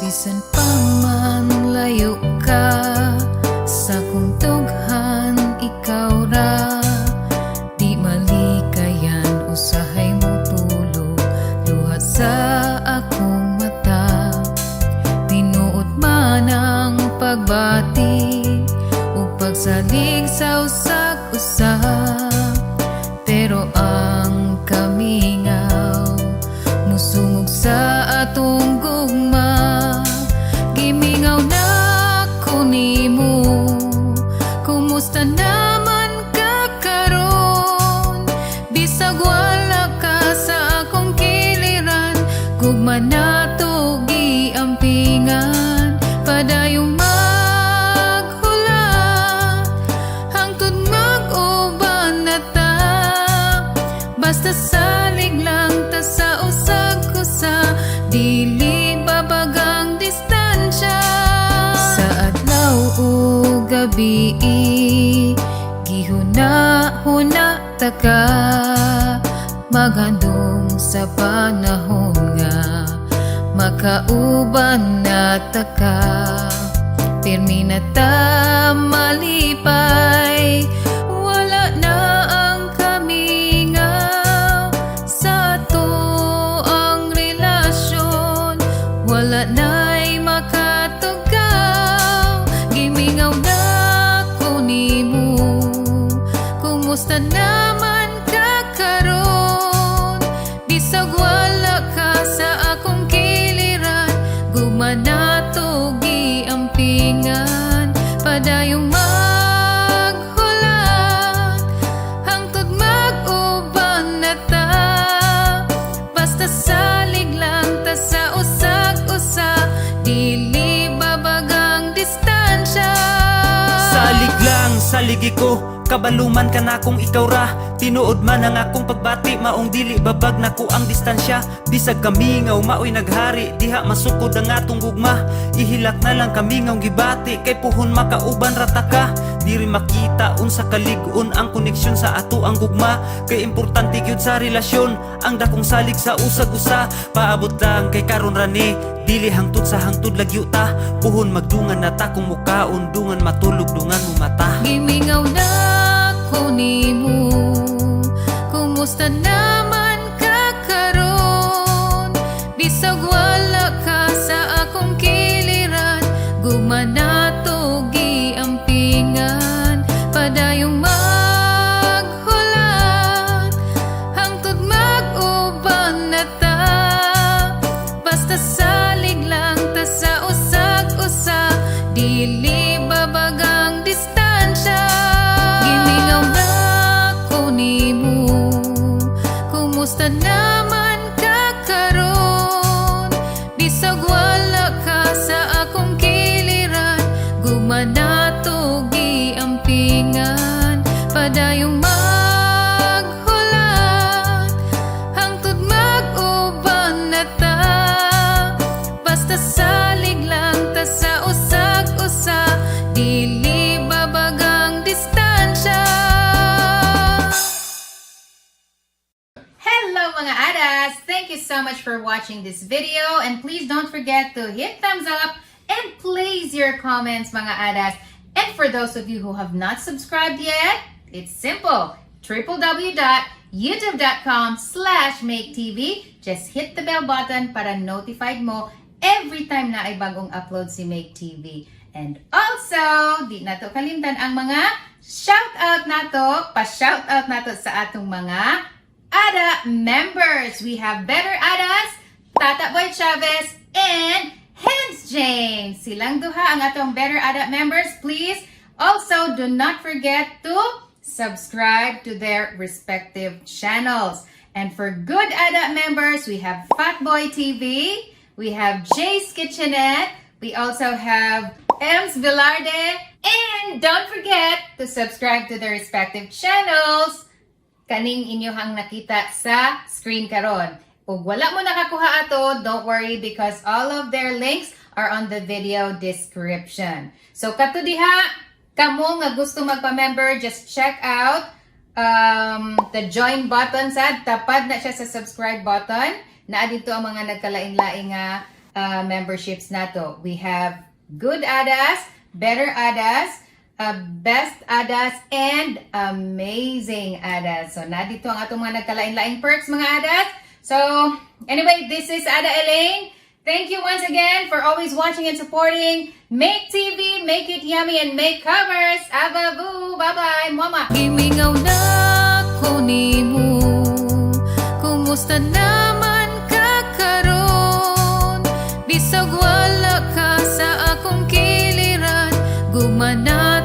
Bisan pa man layo ka sa kong dughan, ikaw ra di malikayan, usahay mutulo luha sa akong mata. Tinuod man ang pagbati ug pagsalig sa usag-usag, pero ang kamingaw musungog sa atong gugma. Gimingaw na ko nemo, kumusta naman ka karon? Bisag wala ka sa akong kiliran, gugma nato giampingan. Padayong maghulat hangtod mag-uban na ta, basta salig lang ta sa usag ko sa dili babag ang distansya. Sa adlaw o gabi gihuna-huna ta ka, maghandom sa panahon nga makauban na ta ka. Pirmi na ta malipay, wala na ang kamingaw sa ato ang relasyon, wala na'y makatugaw. Gimingaw na ko nemo, kumusta naman ka karon? Bisag wala ka sa akong kiliran, gugma nato giampingan. Padayong maghulat hangtod mag-uban na ta, basta salig lang ta sa usag-usa, dili babag ang distansya. Salig lang, saligi ko, kabaluman ka na kung ikaw ra. Tinuod man ang akong pagbati, maong dili babag na ko ang distansya. Bisag kamingaw, maoy naghari, diha masukod ang atong gugma. Ihilak na lang kamingaw gibati, kay puhon makauban rata ka. Diri makita unsa kalig-on ang koneksyon sa ato ang gugma. Kay importante gyud sa relasyon ang dakong salig sa usag-usa. Paabot lang kay karon rani, dili hangtod sa hangtod lagyo ta. Puhon magdungan na ta kung mukaon, dungan matulog, dungan mo mata. Gimingaw na ko nemo, kumusta naman ka karon? Bisag wala ka sa akong kiliran, gugma nato giampingan. Padayong maghulat hangtod mag-uban na ta, basta salig lang ta sa usag-usa, dili babag ang distansya. Gimingaw na ko nemo, kumusta naman ka karon? Bisag wala ka sa akong kiliran, gugma nato giampingan. Padayong maghulat hangtod mag-uban na ta, basta salig lang ta sa usag-usa, dili babag ang distansya. Hello mga adas! Thank you so much for watching this video, and please don't forget to hit thumbs up and place your comments mga adas. And for those of you who have not subscribed yet, it's simple. www.youtube.com/maketv. Just hit the bell button para notified mo every time na ay bagong upload si Make TV. And also, di nato kalimtan ang mga shoutout nato, pa-shoutout nato sa atong mga ADA members. We have Better Adas, Tata Boy Chavez, and Hens James. Silang duha ang atong Better ADA members. Please also do not forget to subscribe to their respective channels. And for good ADA members, we have Fatboy TV, we have Jay's Kitchenette, we also have Ems Velarde, and don't forget to subscribe to their respective channels kaning inyohang nakita sa screen karon. Ug wala mo nakakuha ato, don't worry because all of their links are on the video description. So kato diha, kamo nga gusto magpa-member, just check out the join button sad, tapad na siya sa subscribe button. Naa dito ang mga nagkalain-laing nga memberships nato. We have good adas, better adas, best adas, and amazing adas. So, nadito ang atong mga nagkalain-laing perks, mga adas. So, anyway, this is Ada Elaine. Thank you once again for always watching and supporting Make TV, make it yummy, and make covers. Ababu, bye-bye, mama. Gimingaw na ko nemo, kumusta naman ka karon? Bisag wala ka sa akong kiliran, gugma na